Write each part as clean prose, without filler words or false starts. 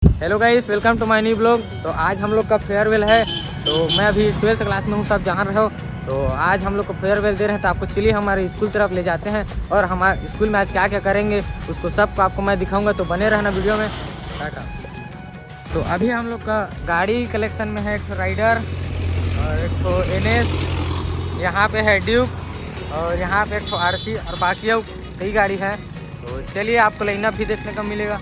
Hello guys, welcome to my new blog. तो आज हम लोग का फेयरवेल है। तो मैं अभी 12th क्लास में हूँ, सब जान रहे हो। तो आज हम लोग को फेयरवेल दे रहे हैं, तो आपको चलिए हमारे स्कूल तरफ ले जाते हैं और हमारे स्कूल में आज क्या क्या करेंगे उसको सब आपको मैं दिखाऊंगा। तो बने रहना वीडियो में। टाटा। तो अभी हम लोग का गाड़ी कलेक्शन में है, एक ठो राइडर और एक ठो NS, यहाँ पे है ड्यूक और यहाँ पे एक ठो RC और बाकी अब कई गाड़ी है। तो चलिए आपको लाइनअप भी देखने को मिलेगा।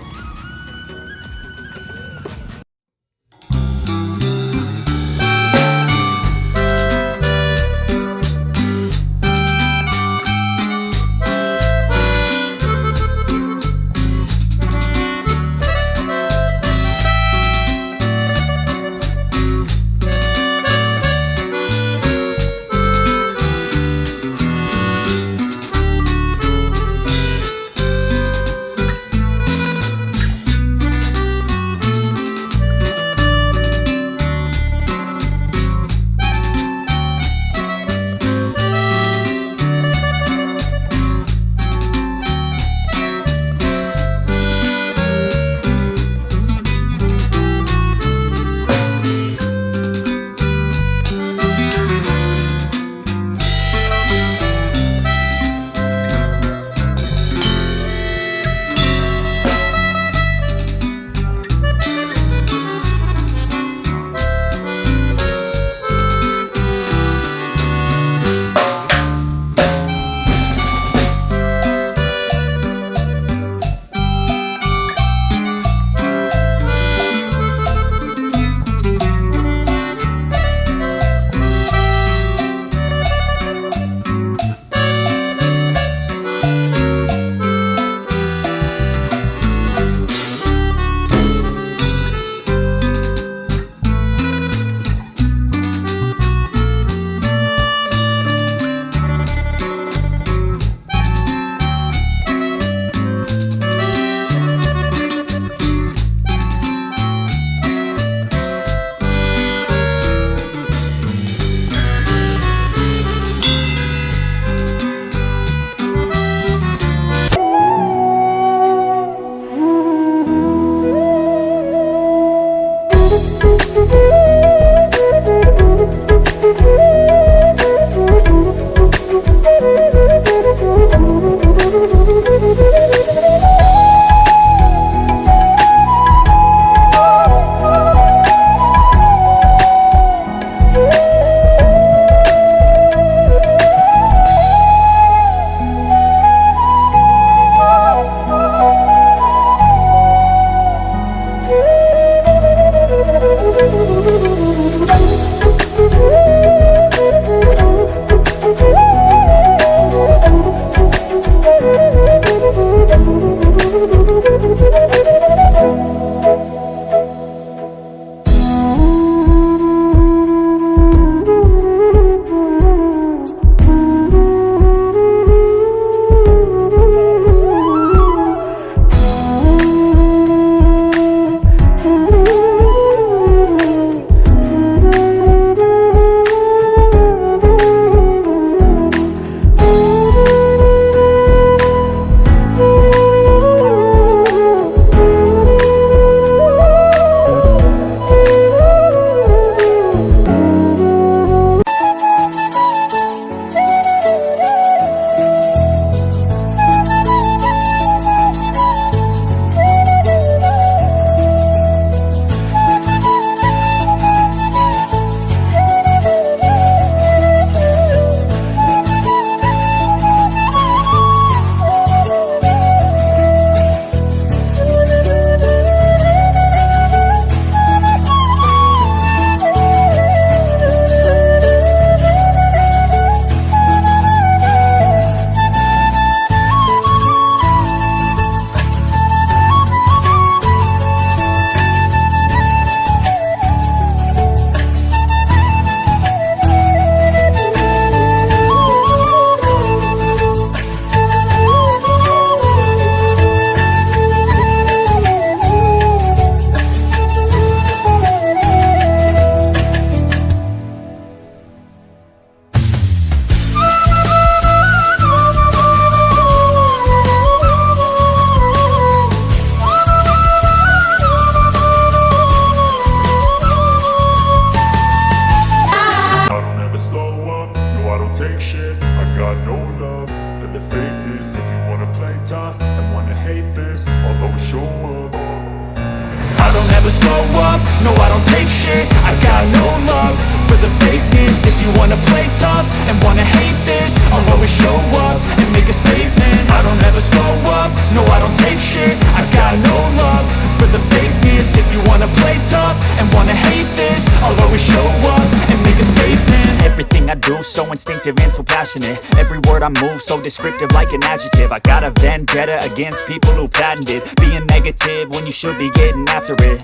never slow up, no I don't take shit. I got no love for the fakeness. If you wanna play tough and wanna hate this, I'll always show up and make a statement. I don't ever slow up, no I don't take shit. I got no love for the fakeness. If you wanna play tough and wanna hate this, I'll always show up and make a statement. Everything I do so instinctive and so passionate. Every word I move so descriptive like an adjective. I got a vendetta against people who patented being negative when you should be getting after it.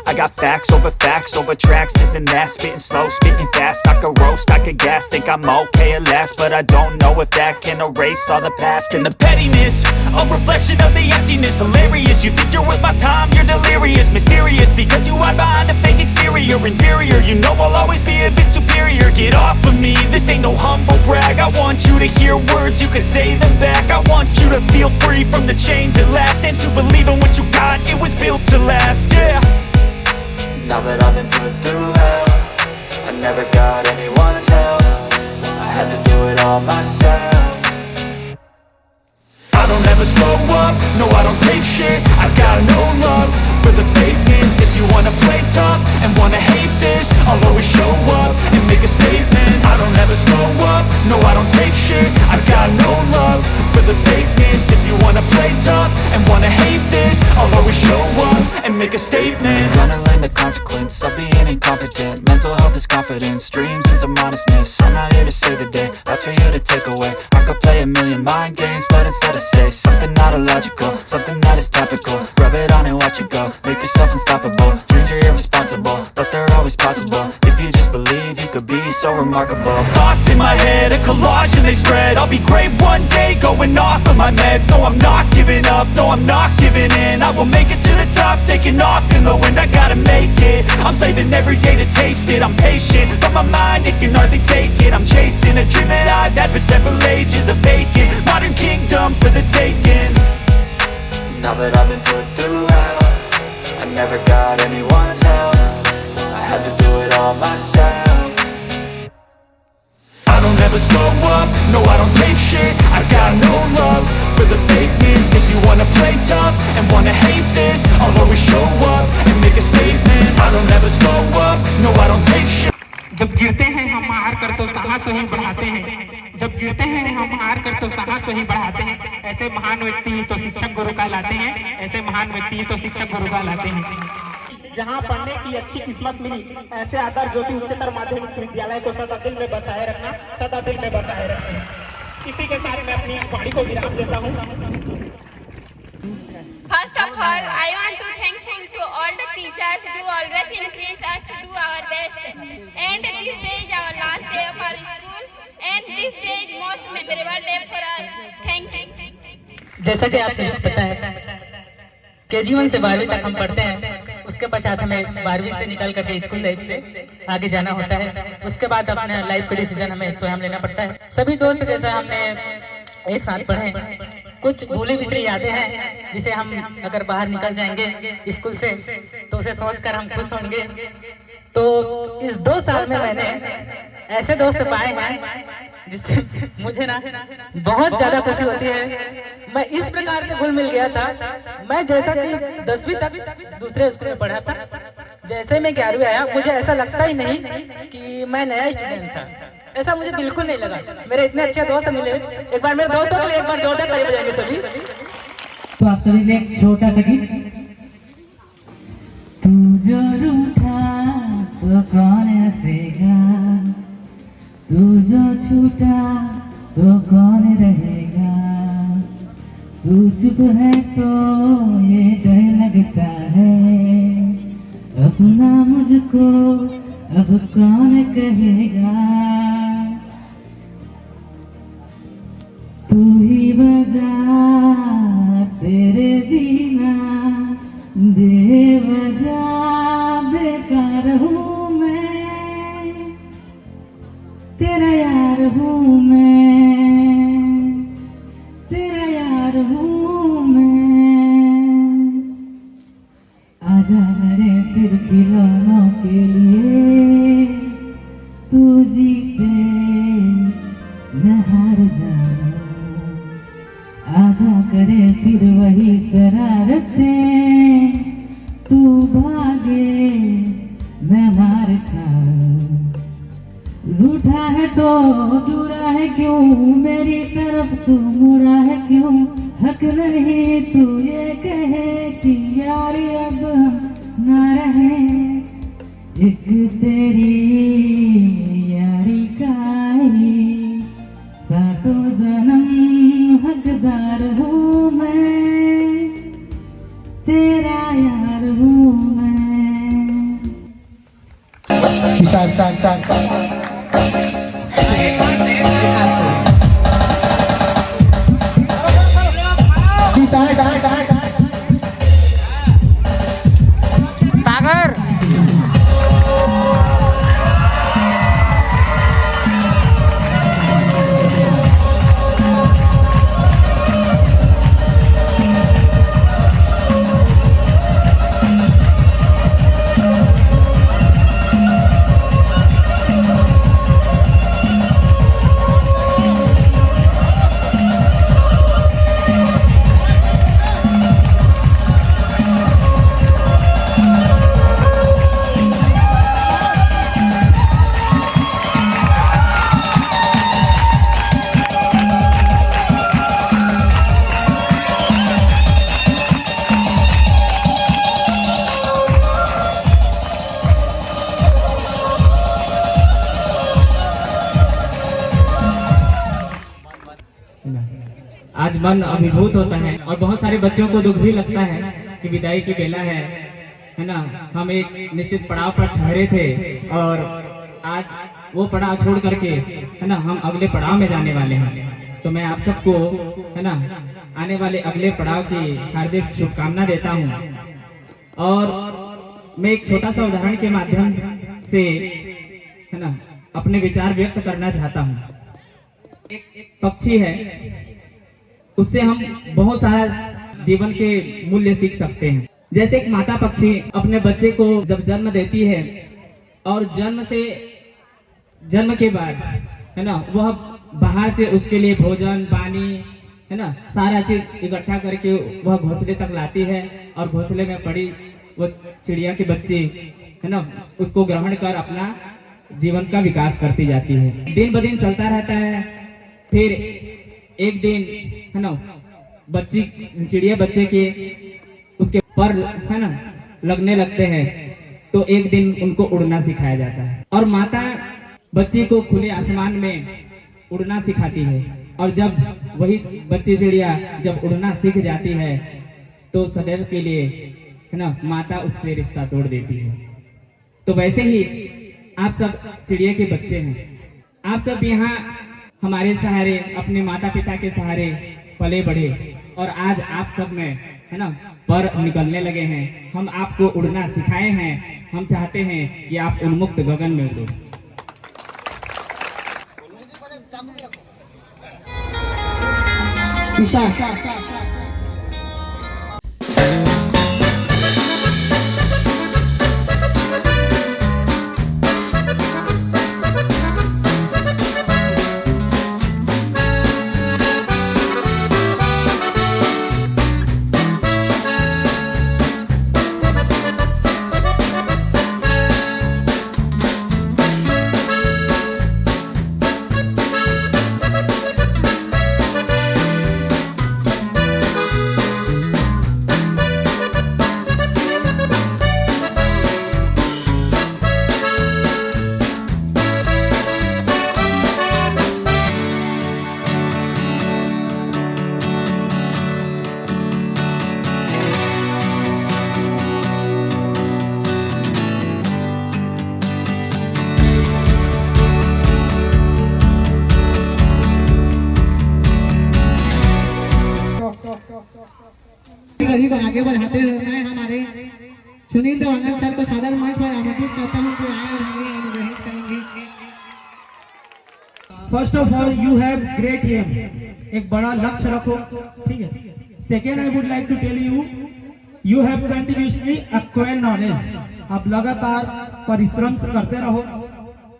I got facts over tracks, this and that. Spitting slow, spitting fast, I could roast, I could gas. Think I'm okay at last, but I don't know if that can erase all the past. And the pettiness, a reflection of the emptiness. Hilarious, you think you're worth my time, you're delirious. Mysterious, because you hide behind a fake exterior. Inferior, you know I'll always be a bit superior. Get off of me, this ain't no humble brag. I want you to hear words, you can say them back. I want you to feel free from the chains at last, and to believe in what you got, it was built to last, yeah. Now that I've been put through hell, I never got anyone's help. I had to do it all myself. I don't ever slow up, no I don't take shit. I got no love for the fakeness. If you wanna play tough and wanna hate this, I'll always show up and make a statement. I don't ever slow up, no I don't take shit. I got no love for the fakeness. If you wanna play tough and wanna hate this, I'll always show up and make a statement. Gonna learn the consequence of being incompetent. Mental health is confidence, dreams and some honestness. I'm not here to save the day, that's for you to take away. I could play a million mind games, but instead I say something not illogical, something that is topical. Rub it on and watch it go, make yourself unstoppable. Dreams are irresponsible, but they're always possible. If you just believe, you could be so remarkable. Thoughts in my head, a collage and they spread. I'll be great one day, going off of my meds. No, I'm not giving up, no, I'm not giving in. I will make it to the top, taking off in the wind. I gotta make it, I'm saving every day to taste it. I'm patient, but my mind, it can hardly take it. I'm chasing a dream that I've had for several ages. A vacant, modern kingdom for the taking. Now that I've been put through hell, I never got anyone's help. I had to do it all myself. I don't ever slow up, no I don't take shit. I got no love for the fakeness. If you wanna play tough and wanna hate this, I'll always show up and make a statement. I don't ever slow up, no I don't take shit. जब गिरते हैं हम हार कर तो साहस वही बढ़ाते हैं। जब गिरते हैं हम हार कर तो साहस वही बढ़ाते हैं। ऐसे महान व्यक्ति ही तो शिक्षक गुरु कहलाते हैं। ऐसे महान व्यक्ति ही तो शिक्षक गुरु कहलाते हैं। जहाँ पढ़ने की अच्छी किस्मत मिली, ऐसे आदर्श ज्योति उच्चतर माध्यमिक विद्यालय को सदा दिल में बसाए रखना, सदा दिल में बसाए रखना। इसी के साथ मैं अपनी वाणी को विराम देता हूँ। First of all, I want to thankful to all the teachers who always encourage us to do our best. And this day is our last day of our school, and this day is most memorable day for us. Thank you. जैसा कि आप सभी को पता है, KG1 से 12वीं तक हम पढ़ते हैं। उसके पश्चात हमें 12वीं से निकल करके स्कूल लाइफ से आगे जाना होता है। उसके बाद अपने लाइफ का डिसीजन हमें स्वयं लेना पड़ता है। सभी दोस्त जैसे हमने एक साथ पढ़े, कुछ भूली बिसरी यादें हैं जिसे हम अगर बाहर निकल जाएंगे स्कूल से तो उसे सोचकर हम खुश होंगे। तो इस 2 साल में मैंने ऐसे दोस्त पाए हैं जिससे मुझे ना बहुत ज्यादा खुशी होती है। मैं इस प्रकार से घुल मिल गया था। मैं जैसा कि 10वीं तक दूसरे स्कूल में पढ़ा था, जैसे मैं 11वीं आया मुझे ऐसा लगता ही नहीं कि मैं नया स्टूडेंट था। ऐसा मुझे बिल्कुल नहीं लगा। मेरे इतने अच्छे दोस्त मिले। एक बार मेरे दोस्तों के लिए एक बार जोरदार ताली बजाएंगे सभी। तो आप सभी ने एक छोटा सा गीत। तू जो रूठा तो कौन हंसेगा, तू जो छूटा तो कौन रहेगा, तू चुप है तो ये डर लगता है, अपना मुझको अब कौन कहेगा। तू ही बजा तेरे बिना बेवजह बेकार हूँ मैं, तेरा यार हूँ मैं, तेरा यार हूँ मैं। आजा मेरे फिर खिलौनों के लिए, तू जीते मैं हार जाऊं। आजा करे फिर वही शरारतें, तू भागे मैं मार खा, रूठा है तो जुड़ा है क्यों, मेरी तरफ तू मुड़ा है क्यों, हक नहीं तू ये कहे कि यारी अब हम ना रहे, एक तेरी यारी का ही सातों जन्म हकदार हूँ मैं, तेरा यार हूँ मैं। सागर आज मन अभिभूत होता है और बहुत सारे बच्चों को दुख भी लगता है कि विदाई की बेला है ना। हम एक निश्चित पड़ाव पर ठहरे थे और आज वो पड़ाव छोड़ करके है ना हम अगले पड़ाव में जाने वाले हैं। तो मैं आप सबको है ना आने वाले अगले पड़ाव की हार्दिक शुभकामना देता हूँ। और मैं एक छोटा सा उदाहरण के माध्यम से है ना अपने विचार व्यक्त करना चाहता हूँ। एक पक्षी है, उससे हम बहुत सारा जीवन के मूल्य सीख सकते हैं। जैसे एक माता पक्षी अपने बच्चे को जब जन्म देती है और जन्म के बाद है ना वह बाहर से उसके लिए भोजन पानी है ना सारा चीज इकट्ठा करके वह घोंसले तक लाती है और घोंसले में पड़ी वो चिड़िया के बच्चे है ना उसको ग्रहण कर अपना जीवन का विकास करती जाती है। दिन ब दिन चलता रहता है। फिर एक दिन है ना बच्ची चिड़िया बच्चे के उसके पर है ना लगने लगते हैं, तो एक दिन उनको उड़ना सिखाया जाता है और माता बच्ची को खुले आसमान में उड़ना सिखाती है। और जब वही बच्ची चिड़िया जब उड़ना सीख जाती है तो सदैव के लिए है ना माता उससे रिश्ता तोड़ देती है। तो वैसे ही आप सब चिड़िया के बच्चे हैं, आप सब यहाँ हमारे सहारे अपने माता पिता के सहारे पले बढ़े और आज आप सब में है ना पर निकलने लगे हैं। हम आपको उड़ना सिखाए हैं, हम चाहते हैं कि आप उन्मुक्त गगन में उड़ो। आगे बढ़ाते हुए मैं हमारे सुनील देवानंद सर को सादर मंच पर आमंत्रित करता हूं कि आए और हमें अनुग्रहित करेंगे। First of all you have great aim, एक बड़ा लक्ष्य रखो, ठीक है। Second I would like to tell you you have continuously acquire knowledge, आप लगातार परिश्रम करते रहो।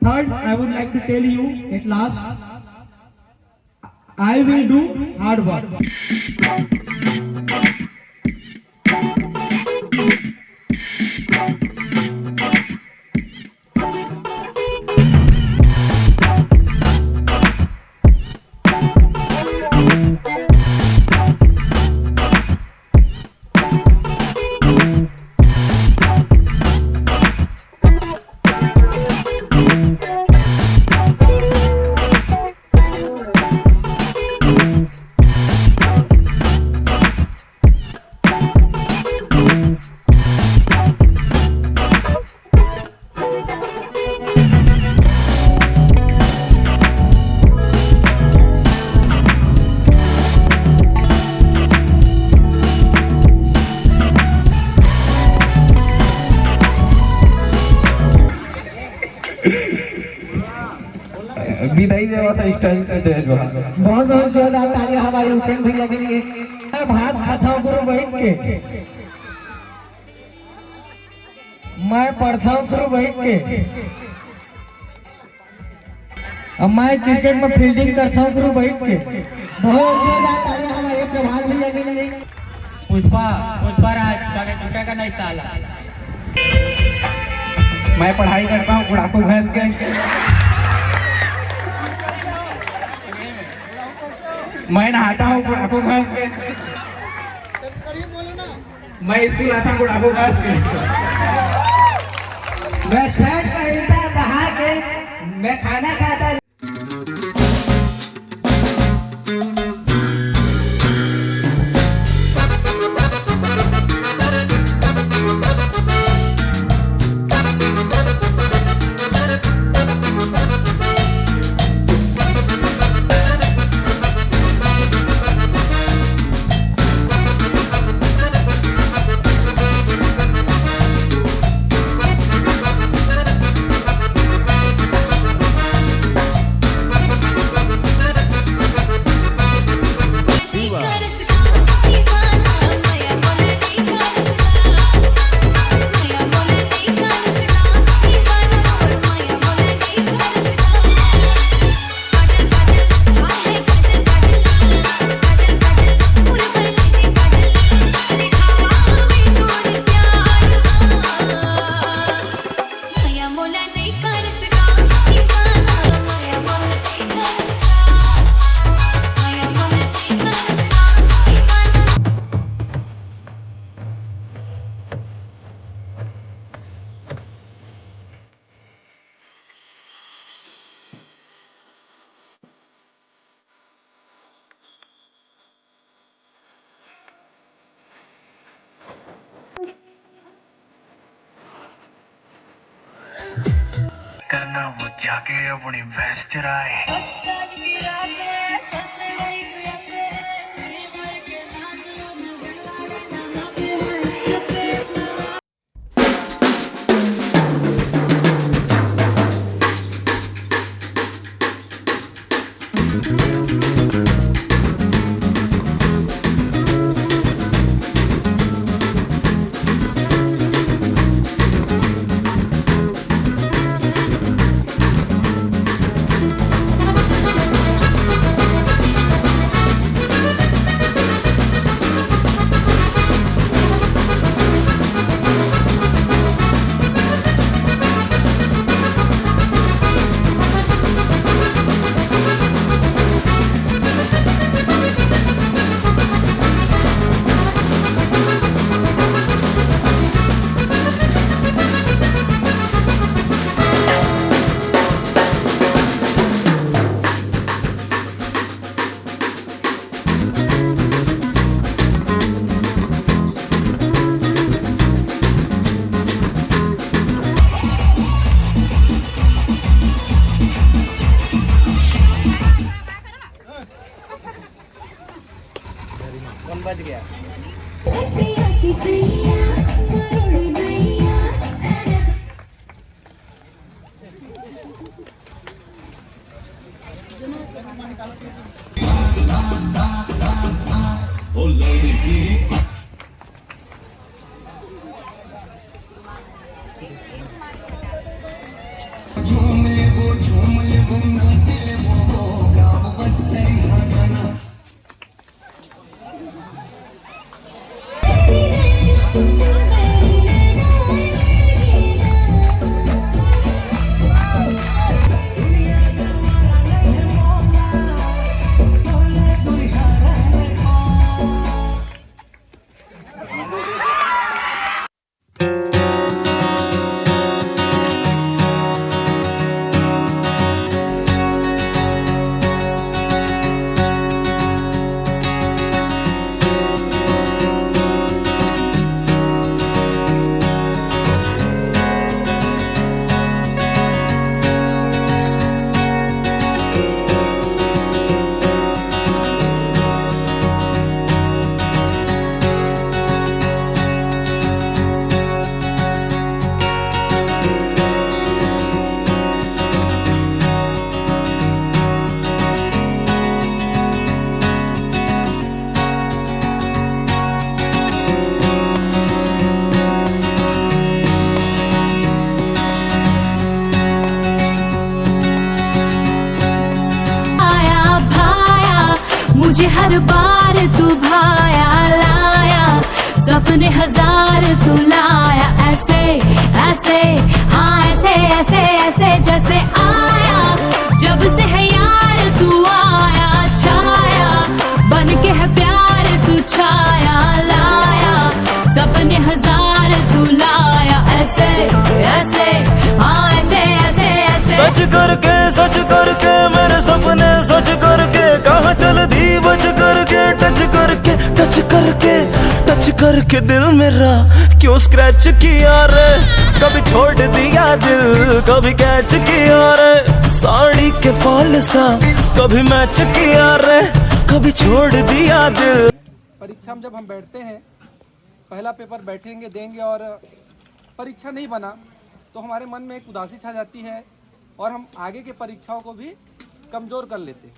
Third I would like to tell you at last I will do hard work. विदाई देवा था स्टाइल से जय जोहार। बहुत बहुत जोरदार तालियां हमारे हुसैन भैया के लिए। मैं भात खाता हूँ गुरु बैठ के, मैं पढ़ता हूँ गुरु बैठ के, अब मैं क्रिकेट में फील्डिंग करता हूँ गुरु बैठ के। बहुत जोरदार तालियां हमारे प्रभात भैया के लिए। पुष्पा राज टूटा का नहीं साला। मैं पढ़ाई करता हूँ बुढ़ापू भैंस के। मैं नहाता हूँ बुढ़ापू भैंस के। मैं स्कूल आता हूँ बुढ़ापू भैंस के। मैं शर्ट पहनता नहा के, मैं खाना खाता। करना वो जाके अपनी भैंस चराए। बच गया। मुझे हर बार तू भाया लाया, सपने हजार तू लाया, ऐसे ऐसे हाँ ऐसे ऐसे ऐसे जैसे आया, जब से है यार तू आया छाया, बन के है प्यार तू छाया लाया, सपने हजार तू लाया, ऐसे ऐसे हाँ ऐसे ऐसे ऐसे सच करके मेरे सपने सच करके, कहाँ चल दी बच करके, टच करके दिल मेरा क्यों स्क्रैच किया रे, कभी छोड़ दिया दिल कभी कैच किया रे, साड़ी के फॉल सा कभी मैच किया रे, कभी छोड़ दिया दिल। परीक्षा में जब हम बैठते हैं, पहला पेपर बैठेंगे देंगे और परीक्षा नहीं बना तो हमारे मन में एक उदासी छा जाती है और हम आगे के परीक्षाओं को भी कमज़ोर कर लेते हैं,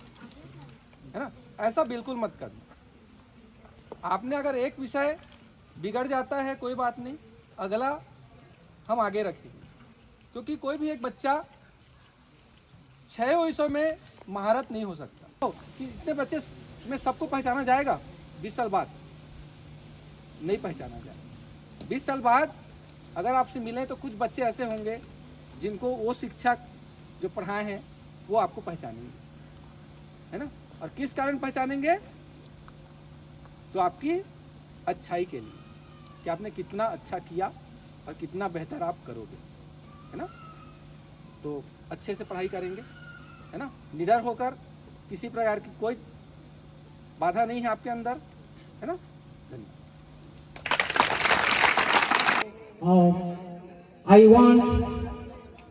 है ना। ऐसा बिल्कुल मत करना। आपने अगर एक विषय बिगड़ जाता है कोई बात नहीं, अगला हम आगे रखेंगे, क्योंकि कोई भी एक बच्चा 6 विषयों में महारत नहीं हो सकता। तो कि इतने बच्चे में सबको पहचाना जाएगा 20 साल बाद? नहीं पहचाना जाएगा। 20 साल बाद अगर आपसे मिलें तो कुछ बच्चे ऐसे होंगे जिनको वो शिक्षक जो पढ़ाए हैं वो आपको पहचानेंगे, है ना। और किस कारण पहचानेंगे? तो आपकी अच्छाई के लिए, कि आपने कितना अच्छा किया और कितना बेहतर आप करोगे, है ना। तो अच्छे से पढ़ाई करेंगे, है ना, निडर होकर, किसी प्रकार की कोई बाधा नहीं है आपके अंदर, है ना। धन्यवाद। I want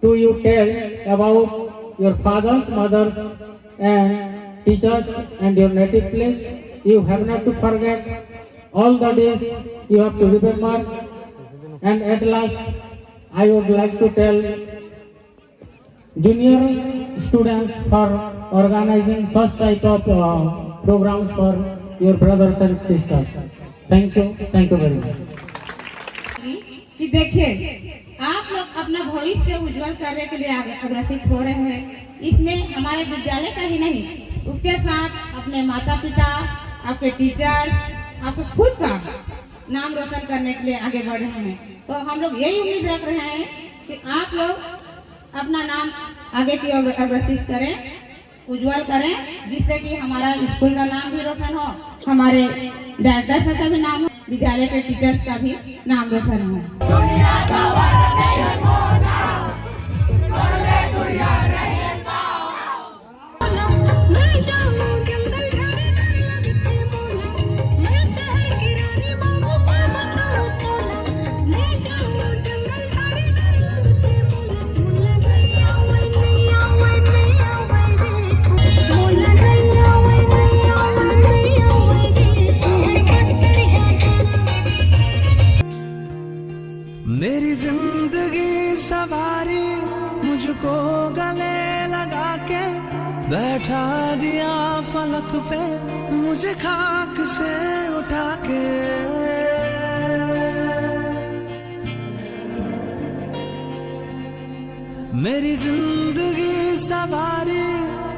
to you tell about your fathers, mothers, and teachers and your native place. You have not to forget all the days you have to remember. And at last, I would like to tell junior students for organizing such type of programs for your brothers and sisters. Thank you very much. कि देखिए आप लोग अपना भविष्य उज्जवल करने के लिए आगे अग्रसित हो रहे हैं। इसमें हमारे विद्यालय का ही नहीं, उसके साथ अपने माता पिता, आपके टीचर, आपके खुद का नाम रोशन करने के लिए आगे बढ़ रहे हैं। तो हम लोग यही उम्मीद रख रहे हैं कि आप लोग अपना नाम आगे की ओर अग्रसित करें, उज्जवल करें, जिससे कि हमारा स्कूल का नाम भी रोशन हो, हमारे डायरेक्टर का भी नाम हो, विद्यालय के टीचर्स का भी नाम रोशन हो। मेरी जिंदगी सवारी मुझको गले लगा के, बैठा दिया फलक पे मुझे खाक से उठा के। मेरी जिंदगी सवारी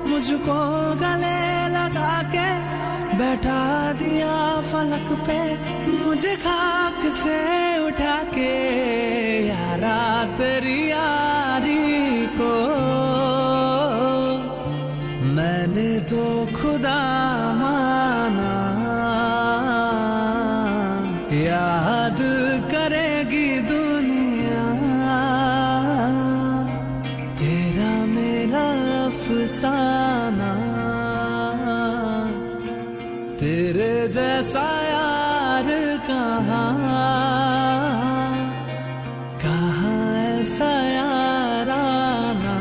मुझको गले लगा के, बैठा दिया फलक पे मुझे खाक से उठा के। यारा तेरी यारी को मैंने तो खुदा माना, याद करेगी दुनिया तेरा मेरा अफसाना। तेरे जैसा यार कहाँ ऐसा याराना।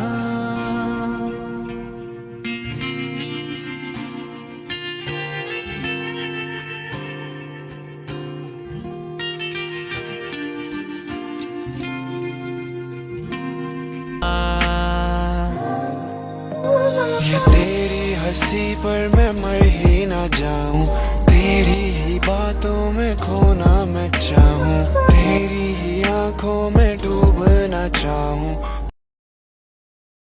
ये तेरी हंसी पर मैं मर ही ना जाऊं, तेरी ही बातों में खोना मैं चाहूं, तेरी ही आंखों में डूबना चाहूं।